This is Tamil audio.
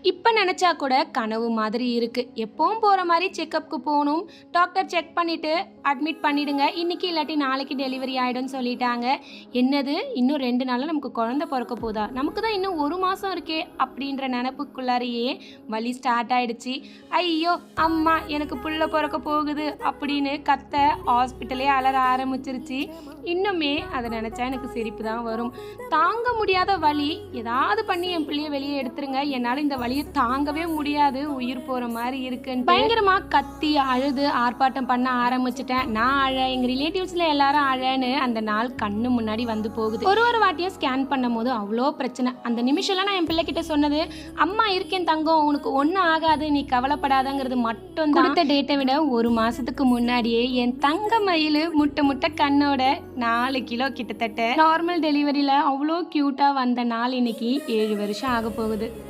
இப்போ நினச்சா கூட கனவு மாதிரி இருக்குது. எப்பவும் போகிற மாதிரி செக்கப்புக்கு போகணும். டாக்டர் செக் பண்ணிவிட்டு அட்மிட் பண்ணிவிடுங்க, இன்றைக்கி இல்லாட்டி நாளைக்கு டெலிவரி ஆகிடும்னு சொல்லிட்டாங்க. என்னது இன்னும் 2 நாளில் நமக்கு குழந்தை பிறக்க போதா, நமக்கு தான் இன்னும் 1 மாதம் இருக்கே அப்படின்ற நினப்புக்குள்ளாரையே வலி ஸ்டார்ட் ஆகிடுச்சு. ஐயோ அம்மா எனக்கு புள்ள பிறக்க போகுது அப்படின்னு கத்த ஹாஸ்பிட்டலே அலற ஆரம்பிச்சிருச்சு. இன்னுமே அதை நினச்சா எனக்கு சிரிப்பு தான் வரும். தாங்க முடியாத வலி, ஏதாவது பண்ணி என் பிள்ளைய வெளியே எடுத்துருங்க, என்னால் இந்த வலியை தாங்கவே முடியாது, உயிர் போகிற மாதிரி இருக்குன்னு பயங்கரமாக கத்தி அழுது ஆர்ப்பாட்டம் பண்ண ஆரம்பிச்சிட்டேன். நான் அழ, எங்கள் ரிலேட்டிவ்ஸில் எல்லாரும் அழன்னு அந்த நாள் கண்ணு முன்னாடி வந்து போகுது. ஒரு வாட்டியும் ஸ்கேன் பண்ணும் போது அவ்வளோ பிரச்சனை. அந்த நிமிஷம்லாம் நான் என் பிள்ளைகிட்ட சொன்னது, அம்மா இருக்கேன் தங்கம், உனக்கு ஒன்றும் ஆகாது, நீ கவலைப்படாதங்கிறது மட்டும் தான். அடுத்த டேட்டை விட 1 மாதத்துக்கு முன்னாடியே என் தங்க மயில் முட்டை கண்ணோட 4 கிலோ கிட்டத்தட்ட நார்மல் டெலிவரியில் அவ்வளோ க்யூட்டாக வந்த நாள் இன்னைக்கு 7 வருஷம் ஆக போகுது.